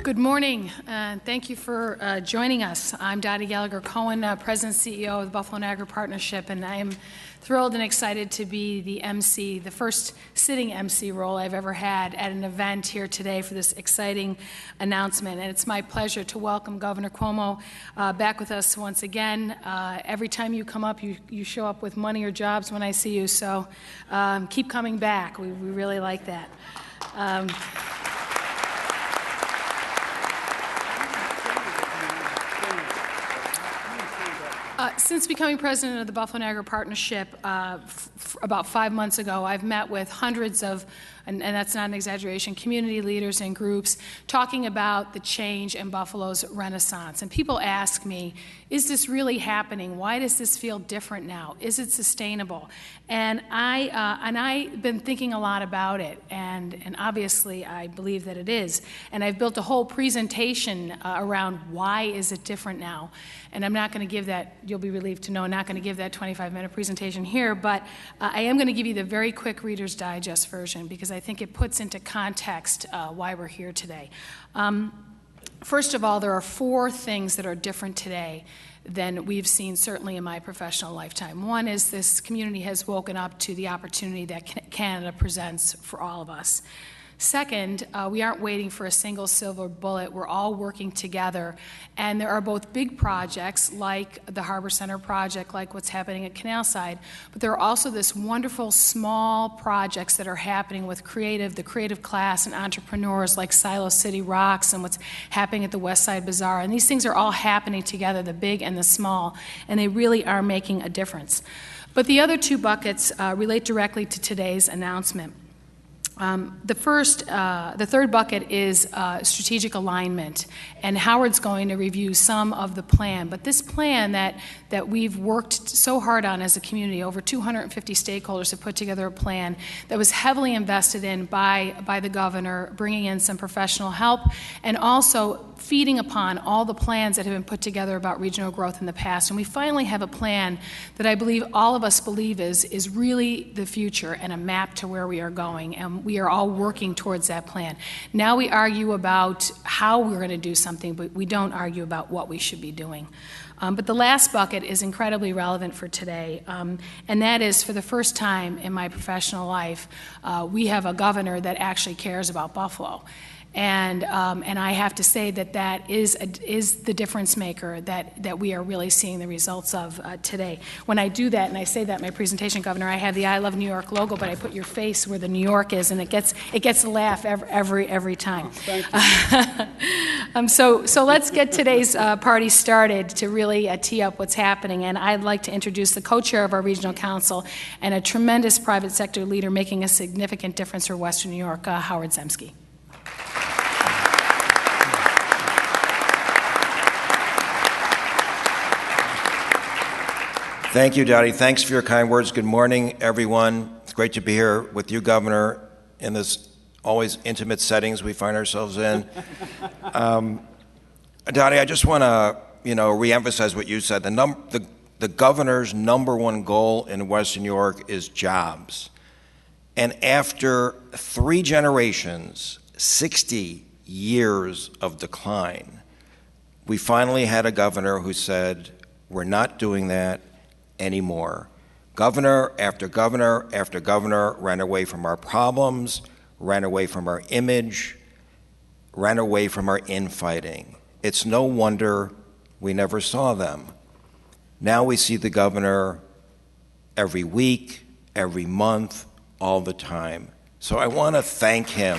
Good morning. Thank you for joining us. I'm Dottie Gallagher-Cohen, President and CEO of the Buffalo Niagara Partnership, and I am thrilled and excited to be the MC, the first sitting MC role I've ever had at an event here today for this exciting announcement. And it's my pleasure to welcome Governor Cuomo back with us once again. Every time you come up, you show up with money or jobs when I see you, so keep coming back. We really like that. Since becoming president of the Buffalo Niagara Partnership about 5 months ago, I've met with hundreds of, and that's not an exaggeration, community leaders and groups talking about the change in Buffalo's renaissance. And people ask me, is this really happening? Why does this feel different now? Is it sustainable? And I've been thinking a lot about it, and obviously I believe that it is. And I've built a whole presentation around why is it different now. And I'm not going to give that, you'll be relieved to know, I'm not going to give that 25-minute presentation here, but I am going to give you the very quick Reader's Digest version because I think it puts into context why we're here today. First of all, there are 4 things that are different today than we've seen certainly in my professional lifetime. One is this community has woken up to the opportunity that Canada presents for all of us. Second, we aren't waiting for a single silver bullet. We're all working together. And there are both big projects like the Harbor Center project, like what's happening at Canalside, but there are also this wonderful small projects that are happening with the creative class and entrepreneurs like Silo City Rocks and what's happening at the West Side Bazaar. And these things are all happening together, the big and the small, and they really are making a difference. But the other 2 buckets relate directly to today's announcement. The third bucket is strategic alignment, and Howard's going to review some of the plan. But this plan that we've worked so hard on as a community, over 250 stakeholders have put together a plan that was heavily invested in by the governor, bringing in some professional help, and also feeding upon all the plans that have been put together about regional growth in the past. And we finally have a plan that I believe all of us believe is really the future and a map to where we are going. And we are all working towards that plan. Now we argue about how we're going to do something, but we don't argue about what we should be doing. But the last bucket is incredibly relevant for today, and that is, for the first time in my professional life, we have a governor that actually cares about Buffalo. And I have to say that is the difference maker that we are really seeing the results of today. When I do that, and I say that in my presentation, Governor, I have the I Love New York logo, but I put your face where the New York is, and it gets a laugh every time. So let's get today's party started to really tee up what's happening. And I'd like to introduce the co-chair of our regional council and a tremendous private sector leader making a significant difference for Western New York, Howard Zemsky. Thank you, Dottie. Thanks for your kind words. Good morning, everyone. It's great to be here with you, Governor, in this always intimate settings we find ourselves in. Dottie, I just want to, reemphasize what you said. The governor's #1 goal in Western New York is jobs. And after 3 generations, 60 years of decline, we finally had a governor who said, we're not doing that anymore. Governor after governor after governor ran away from our problems, ran away from our image, ran away from our infighting. It's no wonder we never saw them. Now we see the governor every week, every month, all the time. So I want to thank him.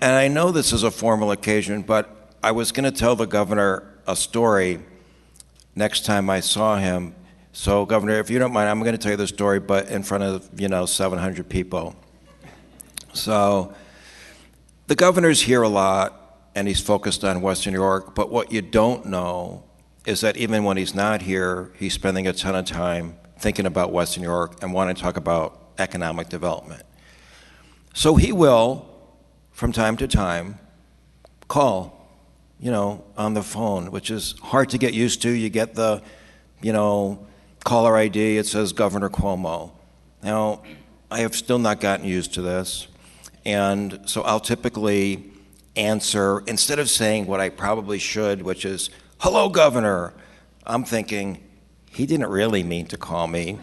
And I know this is a formal occasion, but I was going to tell the governor a story next time I saw him. So, Governor, if you don't mind, I'm going to tell you the story, but in front of, 700 people. So, the governor's here a lot, and he's focused on Western New York, but what you don't know is that even when he's not here, he's spending a ton of time thinking about Western New York and wanting to talk about economic development. So he will, from time to time, call, on the phone, which is hard to get used to. You get the, caller ID, it says Governor Cuomo. Now, I have still not gotten used to this, and so I'll typically answer, instead of saying what I probably should, which is, hello, Governor, I'm thinking, he didn't really mean to call me.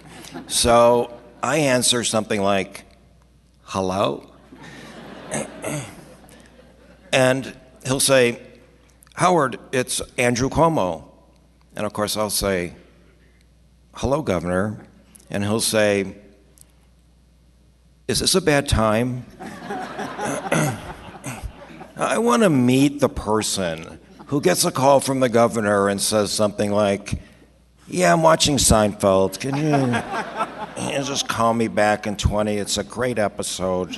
So I answer something like, hello? And he'll say, Howard, it's Andrew Cuomo. And of course I'll say, hello, Governor. And he'll say, is this a bad time? I want to meet the person who gets a call from the governor and says something like, yeah, I'm watching Seinfeld. Can you just call me back in 20? It's a great episode.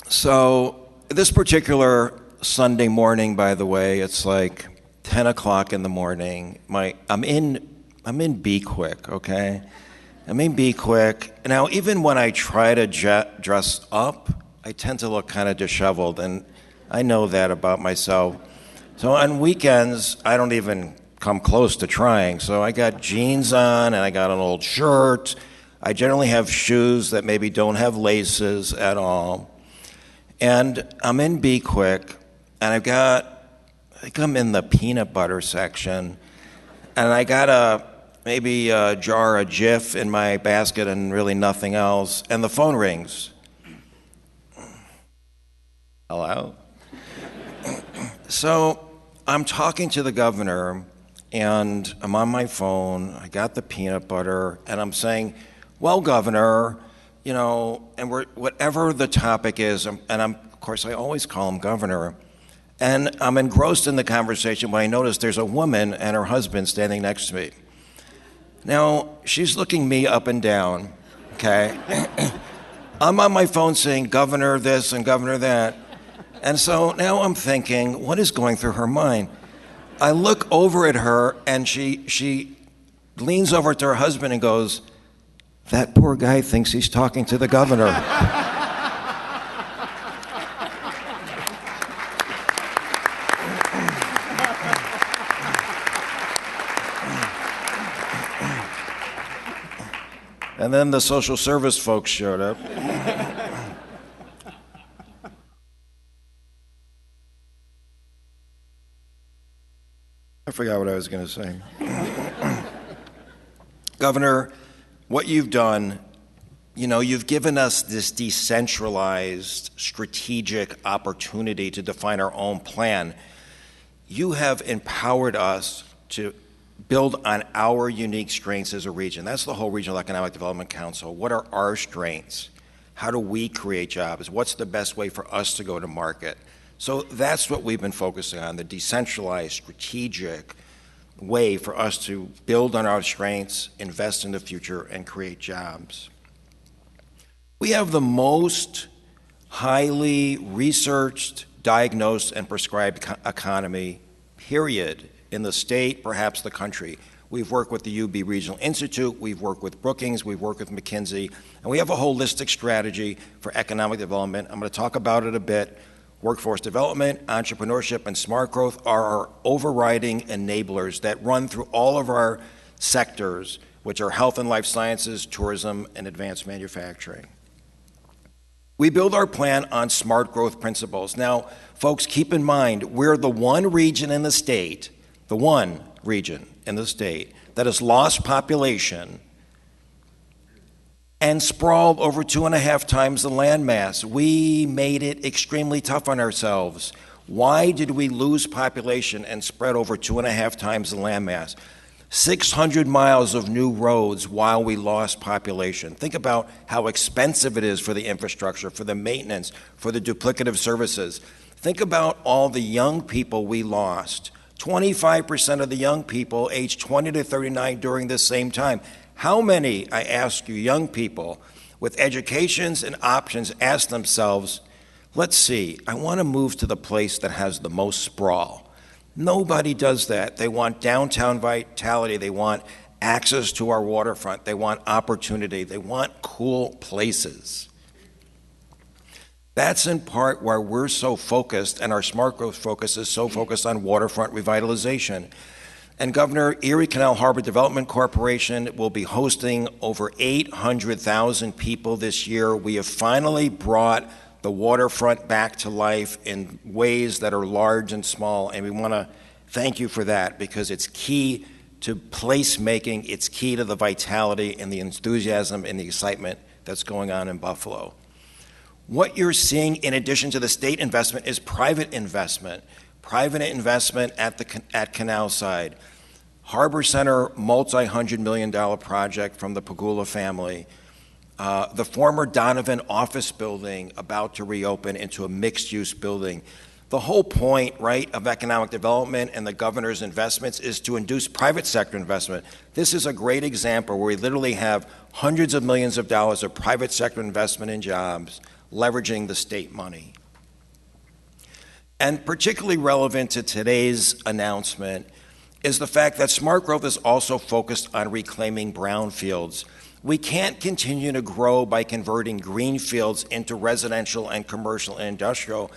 So this particular Sunday morning, by the way, it's like 10 o'clock in the morning. I'm in Be Quick, okay? I'm in Be Quick. Now, even when I try to dress up, I tend to look kind of disheveled, and I know that about myself. So on weekends, I don't even come close to trying. So I got jeans on, and I got an old shirt. I generally have shoes that maybe don't have laces at all. And I'm in Be Quick, and I think I'm in the peanut butter section, and I got maybe a jar of Jif in my basket and really nothing else, and the phone rings. Hello? So I'm talking to the governor, and I'm on my phone, I got the peanut butter, and I'm saying, well, Governor, you know, and whatever the topic is, and of course I always call him Governor, and I'm engrossed in the conversation when I notice there's a woman and her husband standing next to me. Now, she's looking me up and down, okay? I'm on my phone saying Governor this and Governor that. And so now I'm thinking, what is going through her mind? I look over at her, and she leans over to her husband and goes, that poor guy thinks he's talking to the governor. And then the social service folks showed up. I forgot what I was going to say. Governor, what you've done, you know, you've given us this decentralized, strategic opportunity to define our own plan. You have empowered us to build on our unique strengths as a region. That's the whole Regional Economic Development Council. What are our strengths? How do we create jobs? What's the best way for us to go to market? So that's what we've been focusing on, the decentralized, strategic way for us to build on our strengths, invest in the future, and create jobs. We have the most highly researched, diagnosed, and prescribed economy, period, in the state, perhaps the country. We've worked with the UB Regional Institute, we've worked with Brookings, we've worked with McKinsey, and we have a holistic strategy for economic development. I'm going to talk about it a bit. Workforce development, entrepreneurship, and smart growth are our overriding enablers that run through all of our sectors, which are health and life sciences, tourism, and advanced manufacturing. We build our plan on smart growth principles. Now, folks, keep in mind, we're the one region in the state that has lost population and sprawled over 2.5 times the landmass. We made it extremely tough on ourselves. Why did we lose population and spread over 2.5 times the landmass? 600 miles of new roads while we lost population. Think about how expensive it is for the infrastructure, for the maintenance, for the duplicative services. Think about all the young people we lost. 25% of the young people aged 20 to 39 during this same time. How many, I ask you, young people with educations and options ask themselves, let's see, I want to move to the place that has the most sprawl. Nobody does that. They want downtown vitality. They want access to our waterfront. They want opportunity. They want cool places. That's in part why we're so focused, and our smart growth focus is so focused on waterfront revitalization. And Governor, Erie Canal Harbor Development Corporation will be hosting over 800,000 people this year. We have finally brought the waterfront back to life in ways that are large and small, and we want to thank you for that because it's key to placemaking, it's key to the vitality and the enthusiasm and the excitement that's going on in Buffalo. What you're seeing in addition to the state investment is private investment at Canal Side. Harbor Center, multi-$100 million project from the Pagula family. The former Donovan office building about to reopen into a mixed-use building. The whole point, right, of economic development and the governor's investments is to induce private sector investment. This is a great example where we literally have hundreds of millions of dollars of private sector investment in jobs, leveraging the state money. And particularly relevant to today's announcement is the fact that smart growth is also focused on reclaiming brownfields. We can't continue to grow by converting greenfields into residential and commercial and industrial.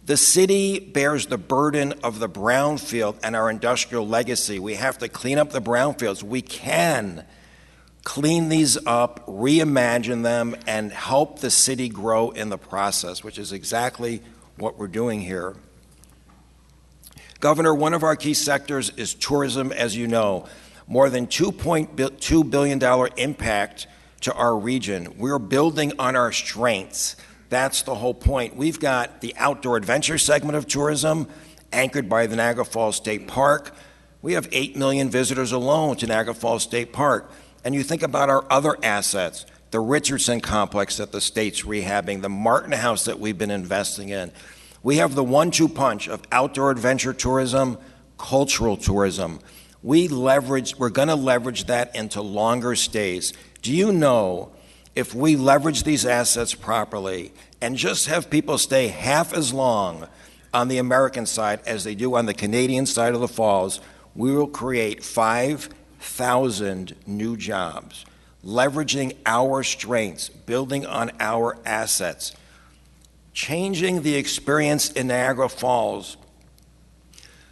The city bears the burden of the brownfield and our industrial legacy. We have to clean up the brownfields. We can clean these up, reimagine them, and help the city grow in the process, which is exactly what we're doing here. Governor, one of our key sectors is tourism, as you know. More than $2.2 billion impact to our region. We're building on our strengths. That's the whole point. We've got the outdoor adventure segment of tourism, anchored by the Niagara Falls State Park. We have 8 million visitors alone to Niagara Falls State Park. And you think about our other assets, the Richardson complex that the state's rehabbing, the Martin House that we've been investing in. We have the 1-2 punch of outdoor adventure tourism, cultural tourism. We're going to leverage that into longer stays. Do you know if we leverage these assets properly and just have people stay half as long on the American side as they do on the Canadian side of the falls, we will create 5,000 new jobs, leveraging our strengths, building on our assets, changing the experience in Niagara Falls.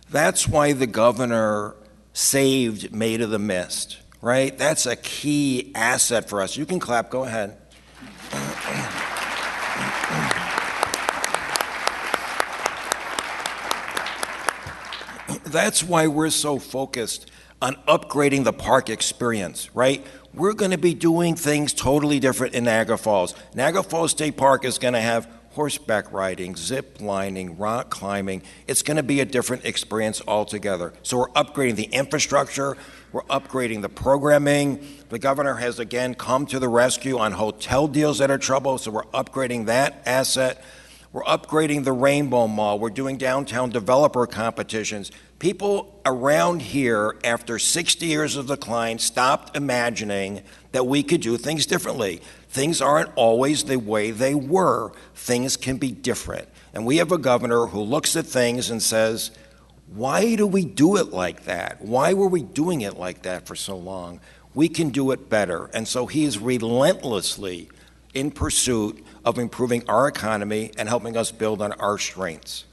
That's why the governor saved Maid of the Mist, right? That's a key asset for us. You can clap, go ahead. That's why we're so focused on upgrading the park experience, right? We're going to be doing things totally different in Niagara Falls. Niagara Falls State Park is going to have horseback riding, zip lining, rock climbing. It's going to be a different experience altogether. So we're upgrading the infrastructure, we're upgrading the programming. The governor has again come to the rescue on hotel deals that are trouble, so we're upgrading that asset. We're upgrading the Rainbow Mall. We're doing downtown developer competitions. People around here, after 60 years of decline, stopped imagining that we could do things differently. Things aren't always the way they were. Things can be different. And we have a governor who looks at things and says, why do we do it like that? Why were we doing it like that for so long? We can do it better. And so he is relentlessly in pursuit of improving our economy and helping us build on our strengths.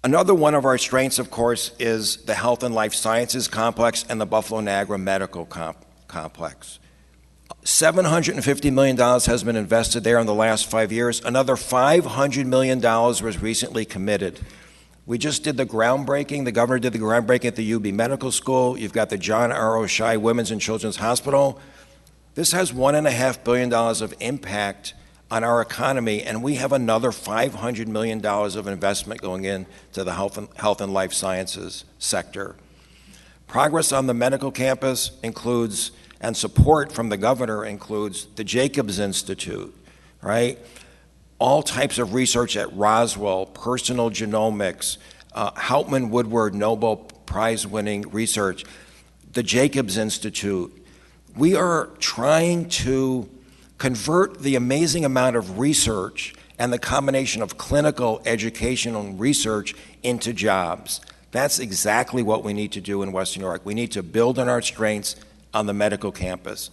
Another one of our strengths, of course, is the Health and Life Sciences Complex and the Buffalo Niagara Medical Complex. $750 million has been invested there in the last 5 years. Another $500 million was recently committed. We just did the groundbreaking. The governor did the groundbreaking at the UB Medical School. You've got the John R. O'Shea Women's and Children's Hospital. This has $1.5 billion of impact on our economy, and we have another $500 million of investment going into the health and life sciences sector. Progress on the medical campus includes, and support from the governor includes, the Jacobs Institute, right? All types of research at Roswell, personal genomics, Hauptmann Woodward Nobel Prize-winning research, the Jacobs Institute. We are trying to convert the amazing amount of research and the combination of clinical, educational, and research into jobs. That's exactly what we need to do in Western New York. We need to build on our strengths on the medical campus.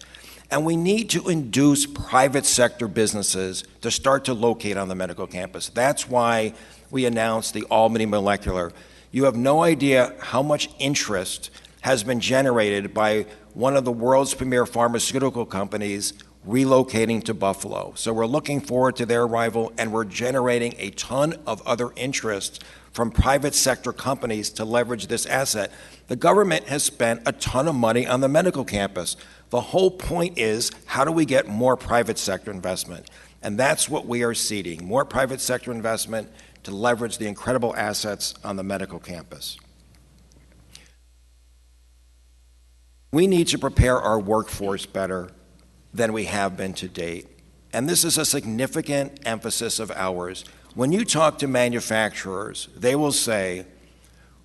And we need to induce private sector businesses to start to locate on the medical campus. That's why we announced the Albany Molecular. You have no idea how much interest has been generated by one of the world's premier pharmaceutical companies relocating to Buffalo. So we're looking forward to their arrival, and we're generating a ton of other interest from private sector companies to leverage this asset. The government has spent a ton of money on the medical campus. The whole point is, how do we get more private sector investment? And that's what we are seeding, more private sector investment to leverage the incredible assets on the medical campus. We need to prepare our workforce better than we have been to date. And this is a significant emphasis of ours. When you talk to manufacturers, they will say,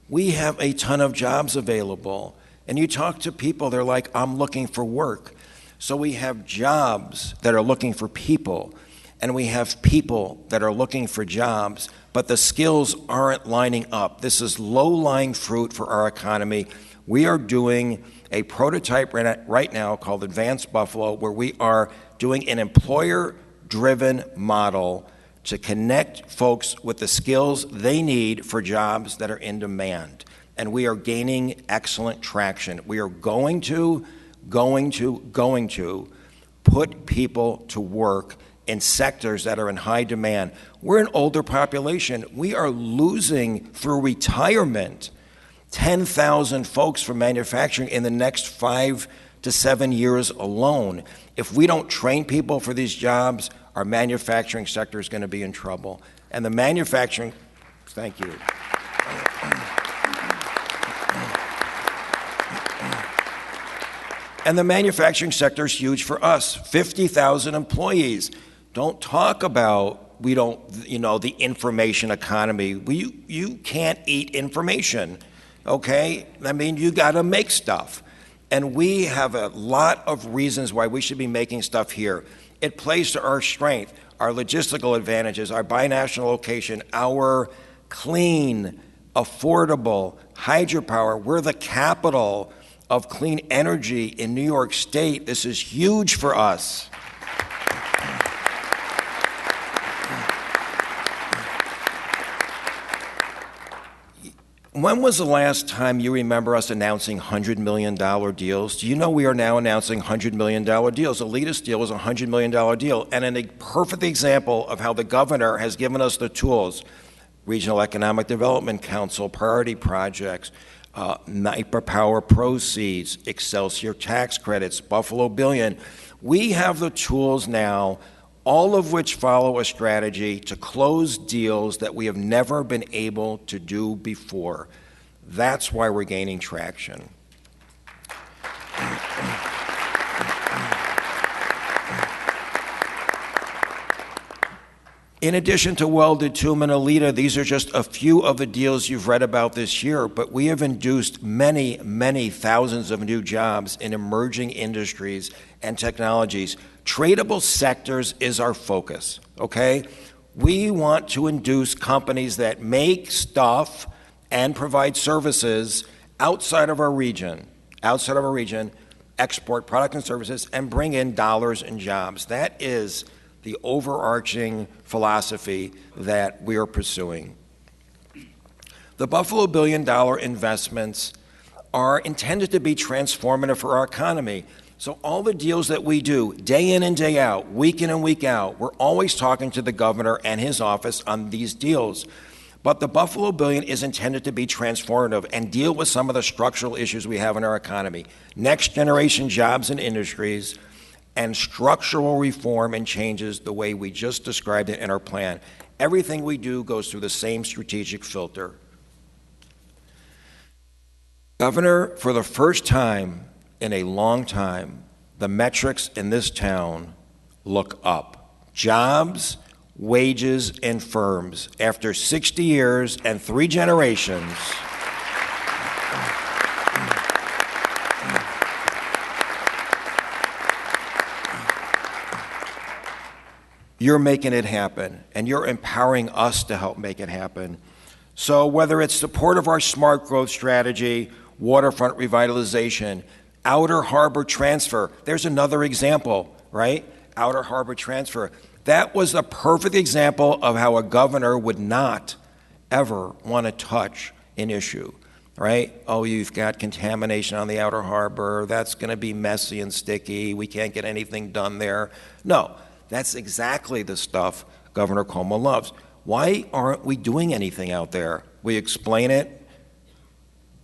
we have a ton of jobs available. And you talk to people, they're like, I'm looking for work. So we have jobs that are looking for people, and we have people that are looking for jobs, but the skills aren't lining up. This is low-lying fruit for our economy. We are doing a prototype right now called Advanced Buffalo, where we are doing an employer-driven model to connect folks with the skills they need for jobs that are in demand. And we are gaining excellent traction. We are going to put people to work in sectors that are in high demand. We're an older population. We are losing through retirement 10,000 folks from manufacturing in the next 5 to 7 years alone. If we don't train people for these jobs, our manufacturing sector is going to be in trouble. And the manufacturing, thank you. And the manufacturing sector is huge for us. 50,000 employees. Don't talk about the information economy. You can't eat information. Okay? I mean, you got to make stuff. And we have a lot of reasons why we should be making stuff here. It plays to our strength, our logistical advantages, our binational location, our clean, affordable hydropower. We're the capital of clean energy in New York State. This is huge for us. When was the last time you remember us announcing $100 million deals? Do you know we are now announcing $100 million deals? The latest deal was a $100 million deal. And in a perfect example of how the governor has given us the tools, Regional Economic Development Council, priority projects, NIPA power proceeds, Excelsior tax credits, Buffalo Billion. We have the tools now, all of which follow a strategy to close deals that we have never been able to do before. That's why we're gaining traction. In addition to Welded Tomb and Alita, these are just a few of the deals you've read about this year, but we have induced many, many thousands of new jobs in emerging industries and technologies. Tradable sectors is our focus, okay? We want to induce companies that make stuff and provide services outside of our region, export product and services, and bring in dollars and jobs. That is the overarching philosophy that we are pursuing. The Buffalo billion-dollar investments are intended to be transformative for our economy. So all the deals that we do, day in and day out, week in and week out, we're always talking to the governor and his office on these deals. But the Buffalo Billion is intended to be transformative and deal with some of the structural issues we have in our economy. Next generation jobs and industries, and structural reform and changes the way we just described it in our plan. Everything we do goes through the same strategic filter. Governor, for the first time in a long time, the metrics in this town look up. Jobs, wages, and firms. After 60 years and 3 generations, you're making it happen, and you're empowering us to help make it happen. So whether it's support of our smart growth strategy, waterfront revitalization, outer harbor transfer, there's another example, right? Outer harbor transfer. That was a perfect example of how a governor would not ever want to touch an issue, right? Oh, you've got contamination on the outer harbor. That's going to be messy and sticky. We can't get anything done there. No, that's exactly the stuff Governor Cuomo loves. Why aren't we doing anything out there? We explain it.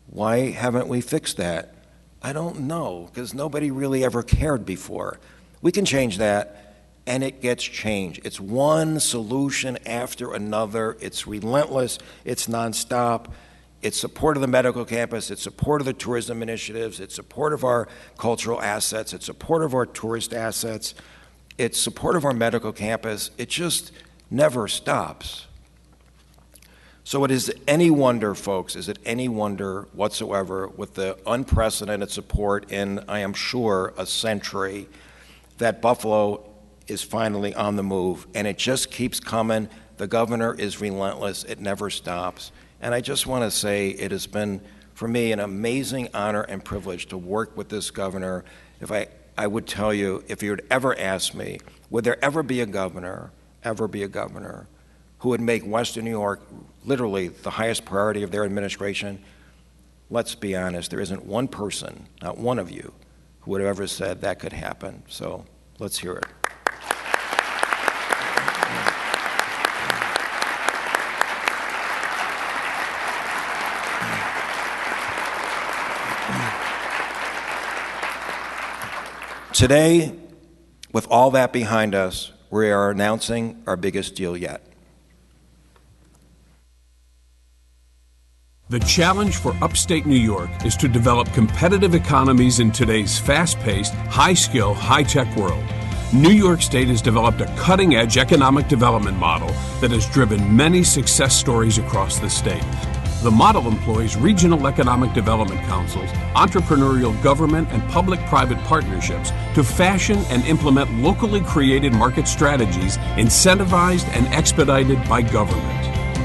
Why haven't we fixed that? I don't know, because nobody really ever cared before. We can change that, and it gets changed. It's one solution after another. It's relentless. It's nonstop. It's support of the medical campus. It's support of the tourism initiatives. It's support of our cultural assets. It's support of our tourist assets. It's support of our medical campus. It just never stops. So it is any wonder, folks, is it any wonder whatsoever, with the unprecedented support in, I am sure, a century, that Buffalo is finally on the move, and it just keeps coming. The governor is relentless. It never stops. And I just want to say it has been, for me, an amazing honor and privilege to work with this governor. If I would tell you, if you would ever ask me, would there ever be a governor, who would make Western New York literally the highest priority of their administration? Let's be honest, there isn't one person, not one of you, who would have ever said that could happen. So let's hear it. Today, with all that behind us, we are announcing our biggest deal yet. The challenge for upstate New York is to develop competitive economies in today's fast-paced, high-skill, high-tech world. New York State has developed a cutting-edge economic development model that has driven many success stories across the state. The model employs regional economic development councils, entrepreneurial government and public-private partnerships to fashion and implement locally created market strategies incentivized and expedited by government.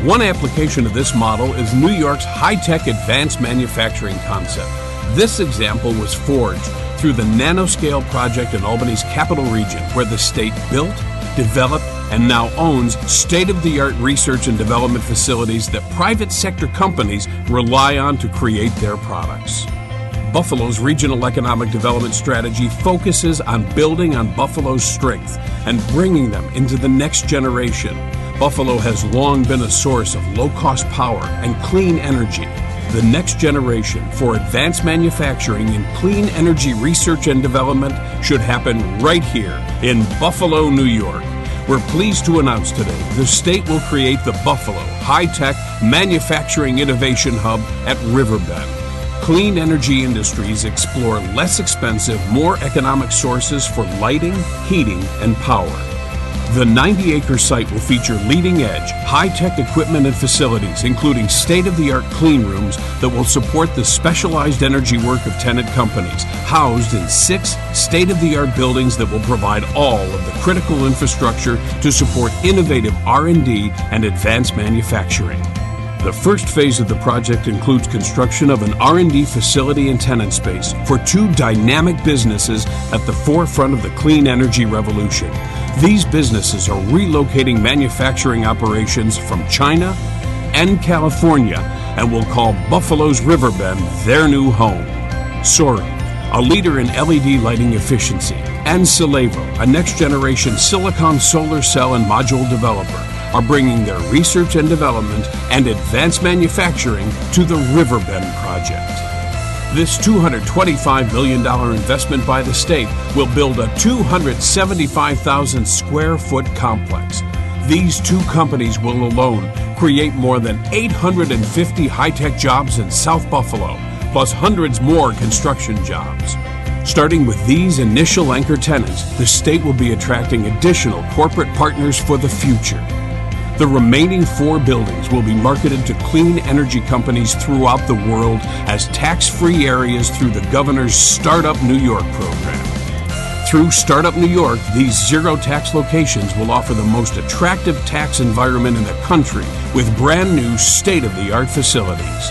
One application of this model is New York's high-tech advanced manufacturing concept. This example was forged through the nanoscale project in Albany's capital region, where the state built, developed, and now owns state-of-the-art research and development facilities that private sector companies rely on to create their products. Buffalo's regional economic development strategy focuses on building on Buffalo's strength and bringing them into the next generation. Buffalo has long been a source of low-cost power and clean energy. The next generation for advanced manufacturing and clean energy research and development should happen right here in Buffalo, New York. We're pleased to announce today the state will create the Buffalo High-Tech Manufacturing Innovation Hub at RiverBend. Clean energy industries explore less expensive, more economic sources for lighting, heating, and power. The 90-acre site will feature leading-edge, high-tech equipment and facilities, including state-of-the-art clean rooms that will support the specialized energy work of tenant companies, housed in 6 state-of-the-art buildings that will provide all of the critical infrastructure to support innovative R&D and advanced manufacturing. The first phase of the project includes construction of an R&D facility and tenant space for 2 dynamic businesses at the forefront of the clean energy revolution. These businesses are relocating manufacturing operations from China and California and will call Buffalo's RiverBend their new home. Sori, a leader in LED lighting efficiency, and Silevo, a next-generation silicon solar cell and module developer, are bringing their research and development and advanced manufacturing to the RiverBend project. This $225 million investment by the state will build a 275,000 square foot complex. These 2 companies will alone create more than 850 high-tech jobs in South Buffalo, plus hundreds more construction jobs. Starting with these initial anchor tenants, the state will be attracting additional corporate partners for the future. The remaining 4 buildings will be marketed to clean energy companies throughout the world as tax-free areas through the governor's Startup New York program. Through Startup New York, these zero-tax locations will offer the most attractive tax environment in the country with brand-new state-of-the-art facilities.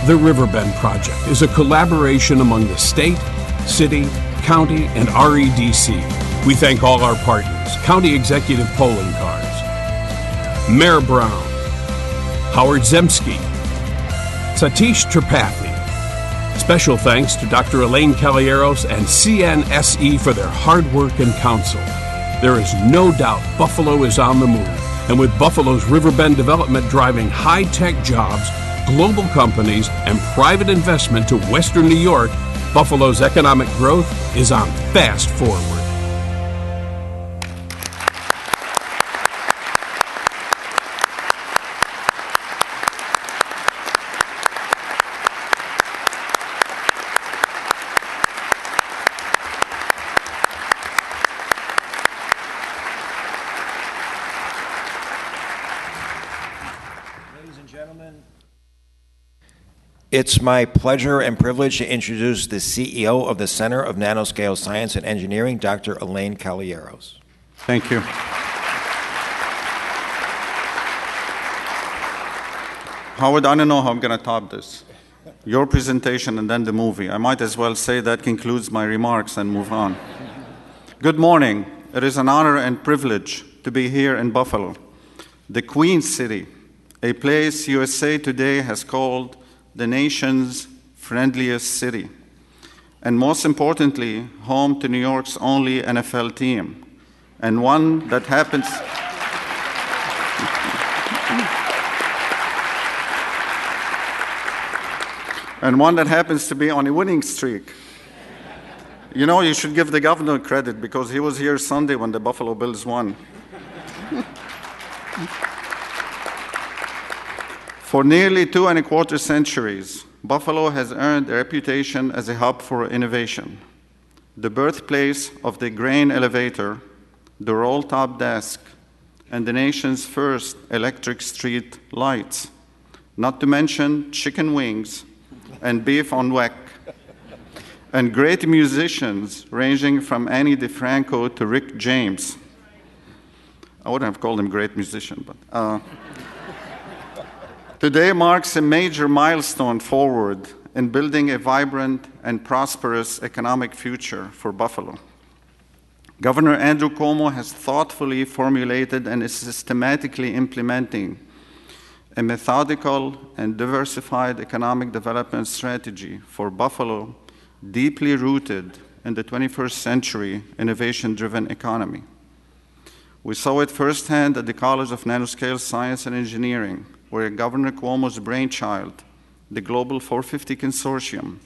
The RiverBend project is a collaboration among the state, city, county, and REDC. We thank all our partners, County Executive Polling Cards, Mayor Brown, Howard Zemsky, Satish Tripathi. Special thanks to Dr. Elaine Caballeros and CNSE for their hard work and counsel. There is no doubt Buffalo is on the move, and with Buffalo's RiverBend development driving high-tech jobs, global companies, and private investment to Western New York, Buffalo's economic growth is on fast forward. It's my pleasure and privilege to introduce the CEO of the Center of Nanoscale Science and Engineering, Dr. Elaine Caballeros. Thank you. Howard, I don't know how I'm going to top this. Your presentation and then the movie. I might as well say that concludes my remarks and move on. Good morning. It is an honor and privilege to be here in Buffalo, the Queen City, a place USA Today has called the nation's friendliest city, and most importantly, home to New York's only NFL team, and one that happens to be on a winning streak. You know, you should give the governor credit because he was here Sunday when the Buffalo Bills won. For nearly 2¼ centuries, Buffalo has earned a reputation as a hub for innovation, the birthplace of the grain elevator, the roll-top desk, and the nation's first electric street lights, not to mention chicken wings and beef on weck, and great musicians ranging from Annie DeFranco to Rick James. I wouldn't have called him great musician, but... Today marks a major milestone forward in building a vibrant and prosperous economic future for Buffalo. Governor Andrew Cuomo has thoughtfully formulated and is systematically implementing a methodical and diversified economic development strategy for Buffalo, deeply rooted in the 21st century innovation-driven economy. We saw it firsthand at the College of Nanoscale Science and Engineering, where Governor Cuomo's brainchild, the Global 450 Consortium,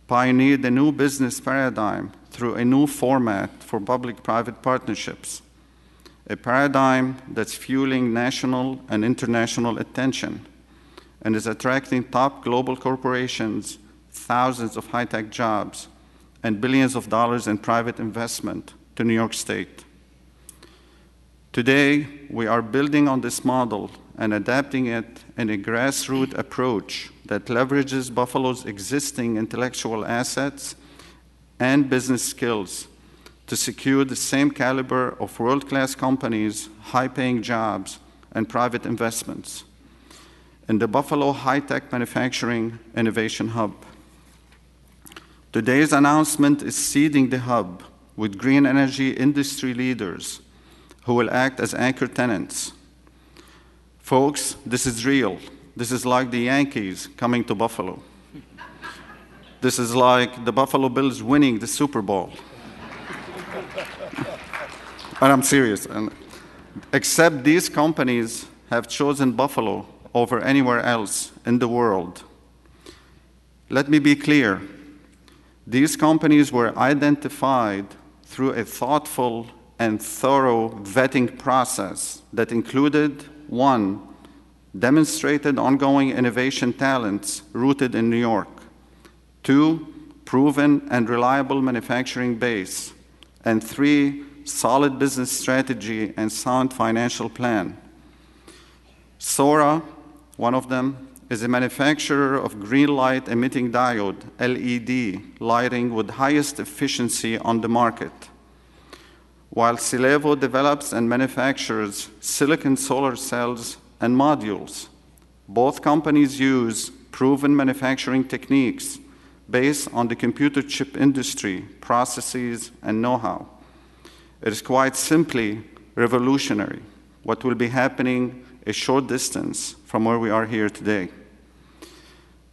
pioneered a new business paradigm through a new format for public-private partnerships, a paradigm that's fueling national and international attention and is attracting top global corporations, thousands of high-tech jobs, and billions of dollars in private investment to New York State. Today, we are building on this model and adapting it in a grassroots approach that leverages Buffalo's existing intellectual assets and business skills to secure the same caliber of world-class companies, high-paying jobs, and private investments in the Buffalo High-Tech Manufacturing Innovation Hub. Today's announcement is seeding the hub with green energy industry leaders who will act as anchor tenants. Folks, this is real. This is like the Yankees coming to Buffalo. This is like the Buffalo Bills winning the Super Bowl. And I'm serious. Except these companies have chosen Buffalo over anywhere else in the world. Let me be clear. These companies were identified through a thoughtful and thorough vetting process that included 1, demonstrated ongoing innovation talents rooted in New York. 2, proven and reliable manufacturing base. And 3, solid business strategy and sound financial plan. Sora, one of them, is a manufacturer of green light emitting diode, LED, lighting with highest efficiency on the market, while Silevo develops and manufactures silicon solar cells and modules. Both companies use proven manufacturing techniques based on the computer chip industry, processes, and know-how. It is quite simply revolutionary, what will be happening a short distance from where we are here today.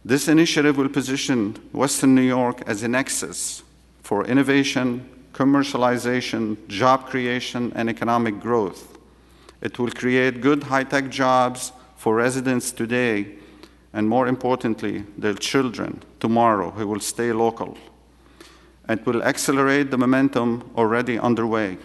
This initiative will position Western New York as a nexus for innovation, commercialization, job creation, and economic growth. It will create good high-tech jobs for residents today, and more importantly, their children tomorrow who will stay local. It will accelerate the momentum already underway.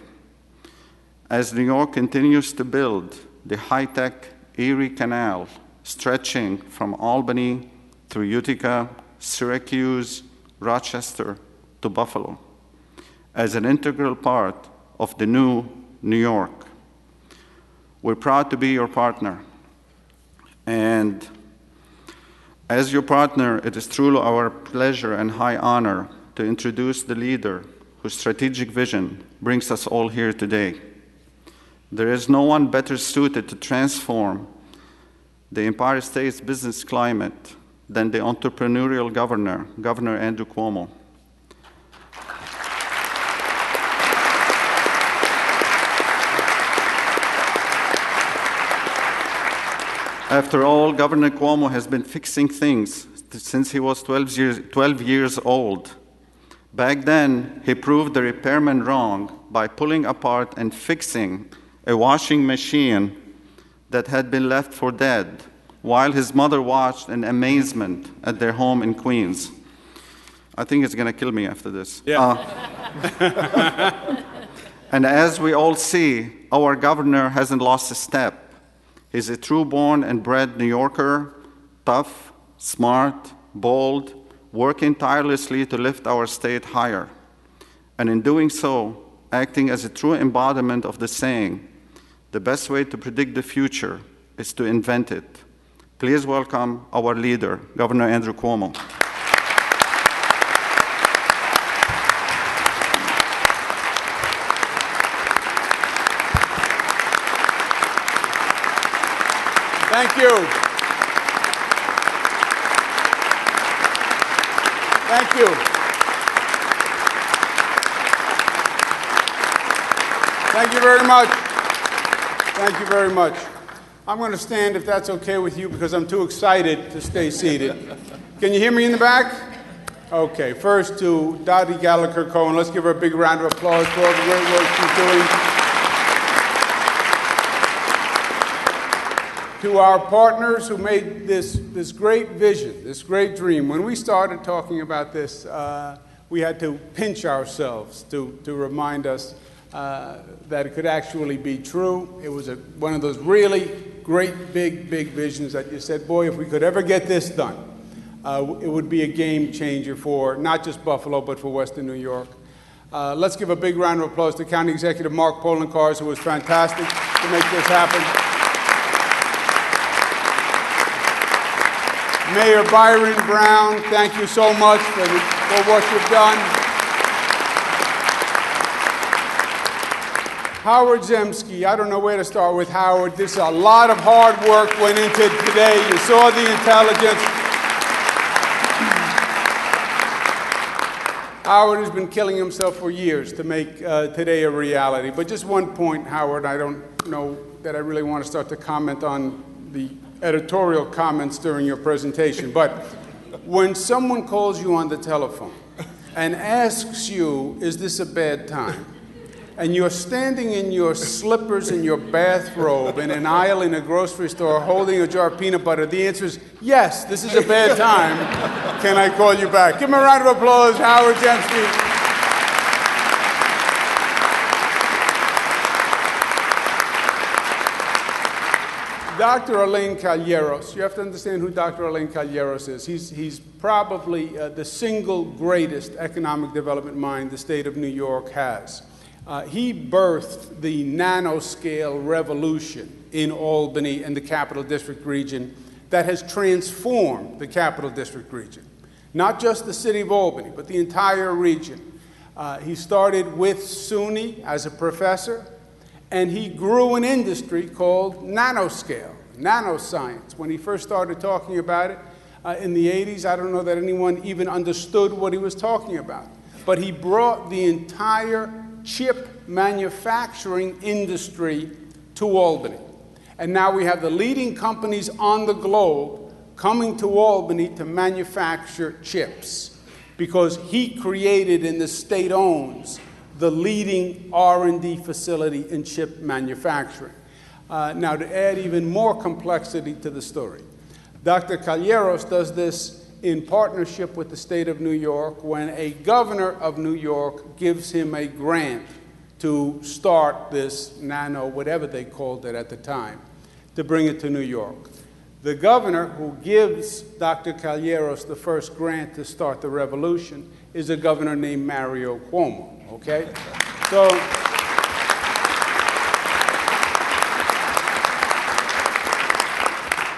As New York continues to build the high-tech Erie Canal, stretching from Albany through Utica, Syracuse, Rochester to Buffalo, as an integral part of the new New York. We're proud to be your partner. And as your partner, it is truly our pleasure and high honor to introduce the leader whose strategic vision brings us all here today. There is no one better suited to transform the Empire State's business climate than the entrepreneurial governor, Governor Andrew Cuomo. After all, Governor Cuomo has been fixing things since he was 12 years old. Back then, he proved the repairman wrong by pulling apart and fixing a washing machine that had been left for dead, while his mother watched in amazement at their home in Queens. I think it's going to kill me after this. Yeah. And as we all see, our governor hasn't lost a step. He's a true born and bred New Yorker, tough, smart, bold, working tirelessly to lift our state higher. And in doing so, acting as a true embodiment of the saying, the best way to predict the future is to invent it. Please welcome our leader, Governor Andrew Cuomo. Thank you. Thank you. Thank you very much. Thank you very much. I'm going to stand if that's okay with you because I'm too excited to stay seated. Can you hear me in the back? Okay. First to Dottie Gallagher-Cohen. Let's give her a big round of applause for all the great work she's doing. To our partners who made this great vision, this great dream. When we started talking about this, we had to pinch ourselves to remind us that it could actually be true. It was one of those really great, big visions that you said, boy, if we could ever get this done, it would be a game changer for not just Buffalo, but for Western New York. Let's give a big round of applause to County Executive Mark Poloncarz, who was fantastic to make this happen. Mayor Byron Brown, thank you so much for what you've done. Howard Zemsky, I don't know where to start with Howard. This a lot of hard work went into today. You saw the intelligence. Howard has been killing himself for years to make today a reality. But just one point, Howard, I don't know that I really want to start to comment on the editorial comments during your presentation, but when someone calls you on the telephone and asks you, is this a bad time? And you're standing in your slippers and your bathrobe in an aisle in a grocery store holding a jar of peanut butter, the answer is, yes, this is a bad time. Can I call you back? Give him a round of applause, Howard Zemsky. Dr. Elaine Calleros, you have to understand who Dr. Elaine Calleros is. He's probably the single greatest economic development mind the state of New York has. He birthed the nanoscale revolution in Albany and the Capital District region that has transformed the Capital District region. Not just the city of Albany, but the entire region. He started with SUNY as a professor, and he grew an industry called nanoscale, nanoscience. When he first started talking about it in the 80s, I don't know that anyone even understood what he was talking about. But he brought the entire chip manufacturing industry to Albany. And now we have the leading companies on the globe coming to Albany to manufacture chips because he created and the state owns the leading R&D facility in chip manufacturing. Now, to add even more complexity to the story, Dr. Calleros does this in partnership with the state of New York when a governor of New York gives him a grant to start this nano, whatever they called it at the time, to bring it to New York. The governor who gives Dr. Calleros the first grant to start the revolution is a governor named Mario Cuomo, okay? So,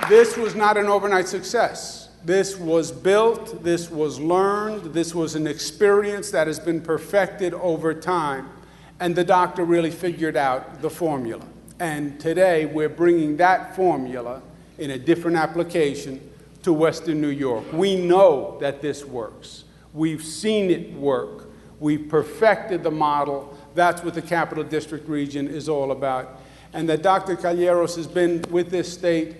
this was not an overnight success. This was built, this was learned, this was an experience that has been perfected over time, and the doctor really figured out the formula. And today, we're bringing that formula in a different application to Western New York. We know that this works. We've seen it work. We've perfected the model. That's what the Capital District region is all about. And that Dr. Calleros has been with this state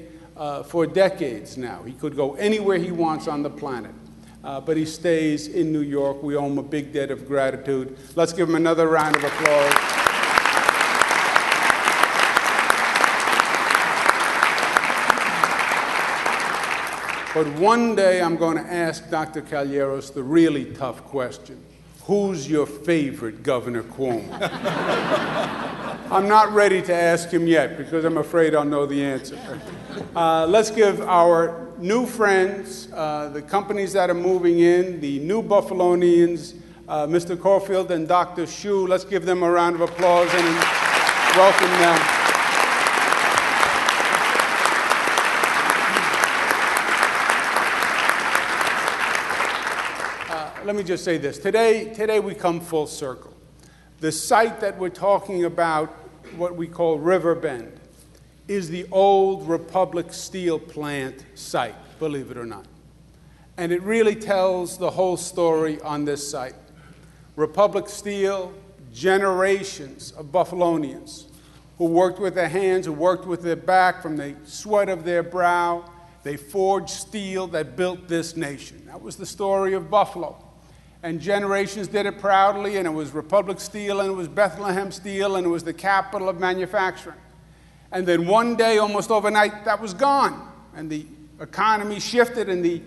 for decades now. He could go anywhere he wants on the planet, but he stays in New York. We owe him a big debt of gratitude. Let's give him another round of applause. But one day I'm going to ask Dr. Calleros the really tough question. Who's your favorite Governor Cuomo? I'm not ready to ask him yet because I'm afraid I'll know the answer. Let's give our new friends, the companies that are moving in, the new Buffalonians, Mr. Caulfield and Dr. Shu, let's give them a round of applause and welcome them. Let me just say this. Today we come full circle. The site that we're talking about, what we call RiverBend, is the old Republic Steel plant site, believe it or not. And it really tells the whole story on this site. Republic Steel, generations of Buffalonians who worked with their hands, who worked with their back, from the sweat of their brow. They forged steel that built this nation. That was the story of Buffalo. And generations did it proudly, and it was Republic Steel, and it was Bethlehem Steel, and it was the capital of manufacturing. And then one day, almost overnight, that was gone. And the economy shifted, and the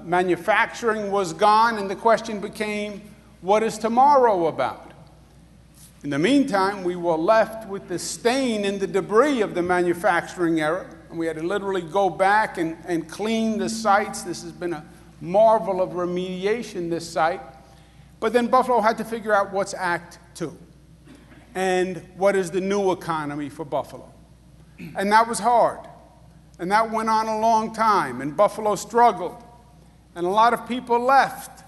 manufacturing was gone, and the question became, what is tomorrow about? In the meantime, we were left with the stain and the debris of the manufacturing era, and we had to literally go back and clean the sites. This has been a marvel of remediation, this site. But then Buffalo had to figure out what's Act Two and what is the new economy for Buffalo. And that was hard. And that went on a long time, and Buffalo struggled. And a lot of people left.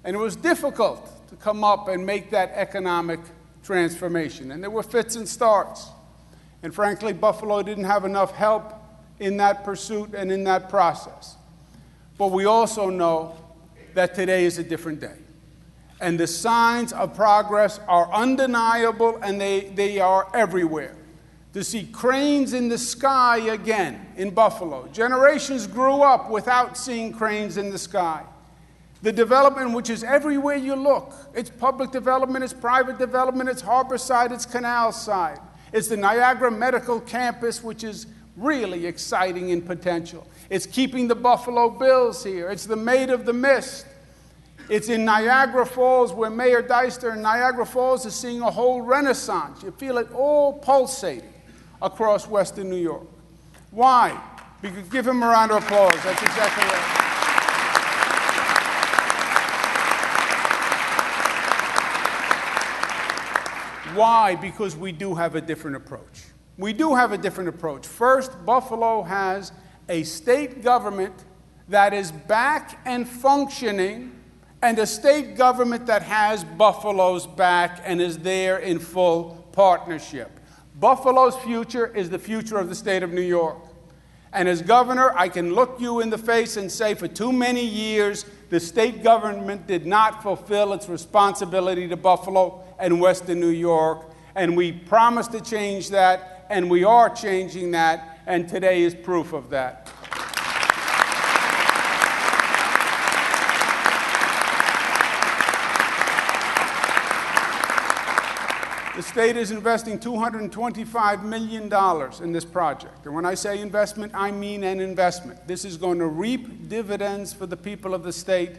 And it was difficult to come up and make that economic transformation. And there were fits and starts. And frankly, Buffalo didn't have enough help in that pursuit and in that process. But we also know that today is a different day. And the signs of progress are undeniable, and they are everywhere. To see cranes in the sky again in Buffalo. Generations grew up without seeing cranes in the sky. The development, which is everywhere you look. It's public development, it's private development, it's harborside, it's canal side. It's the Niagara Medical Campus, which is really exciting in potential. It's keeping the Buffalo Bills here. It's the Maid of the Mist. It's in Niagara Falls, where Mayor Deister in Niagara Falls is seeing a whole renaissance. You feel it all pulsating across Western New York. Why? Because, give him a round of applause. That's exactly right. Why? Because we do have a different approach. We do have a different approach. First, Buffalo has a state government that is back and functioning, and a state government that has Buffalo's back and is there in full partnership. Buffalo's future is the future of the state of New York. And as governor, I can look you in the face and say for too many years, the state government did not fulfill its responsibility to Buffalo and Western New York. And we promised to change that, and we are changing that, and today is proof of that. The state is investing $225 million in this project. And when I say investment, I mean an investment. This is going to reap dividends for the people of the state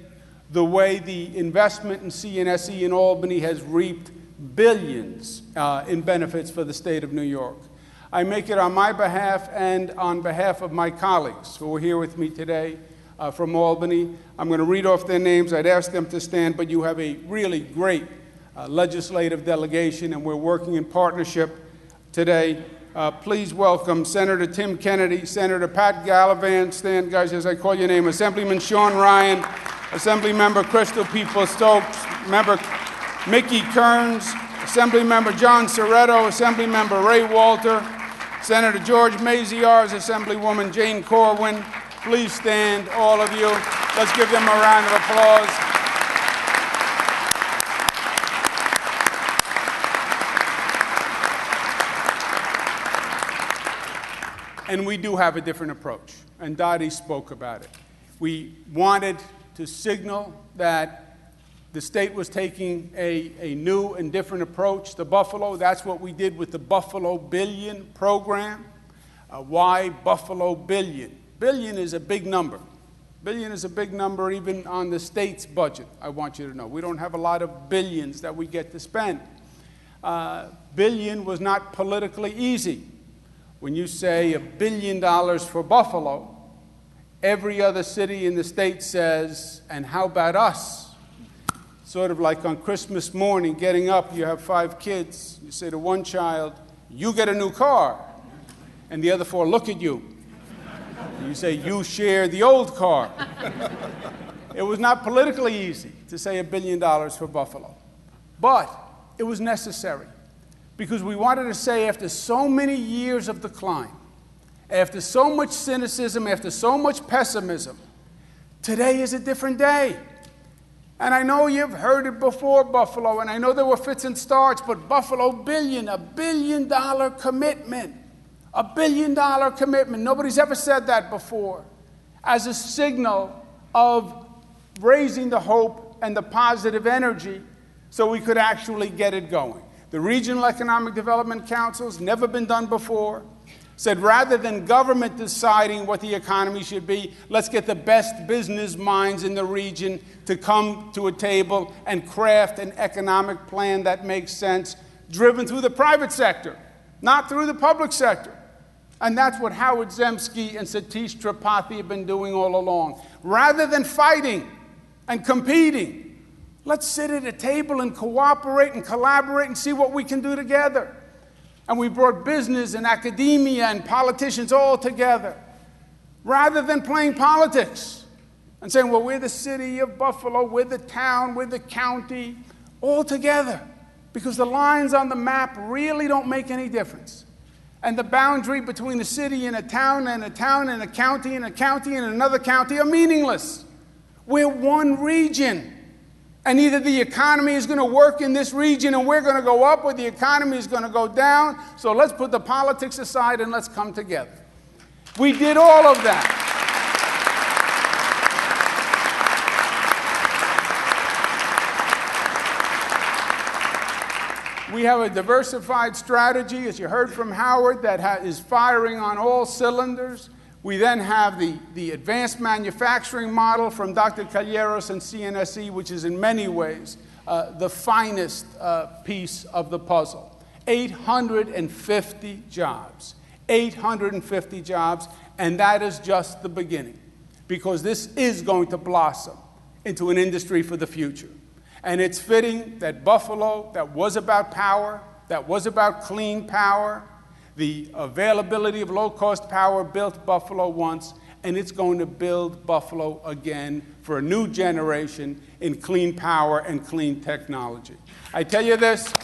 the way the investment in CNSE in Albany has reaped billions in benefits for the state of New York. I make it on my behalf and on behalf of my colleagues who are here with me today from Albany. I'm going to read off their names. I'd ask them to stand, but you have a really great legislative delegation, and we're working in partnership today. Please welcome Senator Tim Kennedy, Senator Pat Gallivan, stand guys as I call your name, Assemblyman Sean Ryan, Assemblymember Crystal People-Stokes, Member Mickey Kearns, Assemblymember John Soretto, Assemblymember Ray Walter, Senator George Maziarz, Assemblywoman Jane Corwin. Please stand, all of you. Let's give them a round of applause. And we do have a different approach, and Dottie spoke about it. We wanted to signal that the state was taking a new and different approach to Buffalo. That's what we did with the Buffalo Billion program. Why Buffalo Billion? Billion is a big number. Billion is a big number even on the state's budget, I want you to know. We don't have a lot of billions that we get to spend. Billion was not politically easy. When you say $1 billion for Buffalo, every other city in the state says, and how about us? Sort of like on Christmas morning, getting up, you have 5 kids. You say to one child, you get a new car. And the other 4 look at you. And you say, you share the old car. It was not politically easy to say $1 billion for Buffalo. But it was necessary. Because we wanted to say, after so many years of decline, after so much cynicism, after so much pessimism, today is a different day. And I know you've heard it before, Buffalo, and I know there were fits and starts, but Buffalo Billion, $1 billion commitment. $1 billion commitment. Nobody's ever said that before. As a signal of raising the hope and the positive energy so we could actually get it going. The Regional Economic Development Council's never been done before. Said rather than government deciding what the economy should be, let's get the best business minds in the region to come to a table and craft an economic plan that makes sense, driven through the private sector, not through the public sector. And that's what Howard Zemsky and Satish Tripathi have been doing all along. Rather than fighting and competing, let's sit at a table and cooperate and collaborate and see what we can do together. And we brought business and academia and politicians all together. Rather than playing politics and saying, well, we're the city of Buffalo, we're the town, we're the county, all together. Because the lines on the map really don't make any difference. And the boundary between a city and a town and a town and a county and a county and another county are meaningless. We're one region. And either the economy is going to work in this region and we're going to go up, or the economy is going to go down. So let's put the politics aside and let's come together. We did all of that. We have a diversified strategy, as you heard from Howard, that is firing on all cylinders. We then have the advanced manufacturing model from Dr. Calleros and CNSE, which is in many ways the finest piece of the puzzle. 850 jobs. 850 jobs, and that is just the beginning, because this is going to blossom into an industry for the future. And it's fitting that Buffalo, that was about power, that was about clean power, the availability of low-cost power built Buffalo once, and it's going to build Buffalo again for a new generation in clean power and clean technology. I tell you this,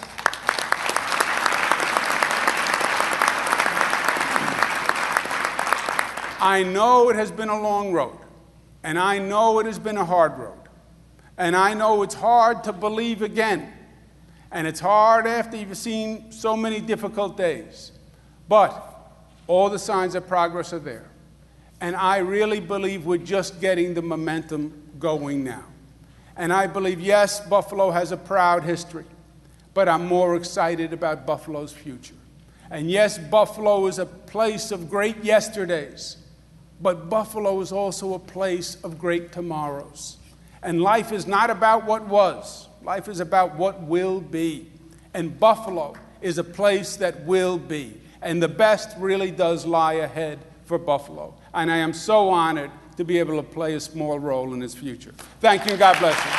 I know it has been a long road, and I know it has been a hard road, and I know it's hard to believe again, and it's hard after you've seen so many difficult days. But all the signs of progress are there. And I really believe we're just getting the momentum going now. And I believe, yes, Buffalo has a proud history. but I'm more excited about Buffalo's future. And yes, Buffalo is a place of great yesterdays, but Buffalo is also a place of great tomorrows. And life is not about what was. Life is about what will be. And Buffalo is a place that will be. And the best really does lie ahead for Buffalo. And I am so honored to be able to play a small role in its future. Thank you, and God bless you.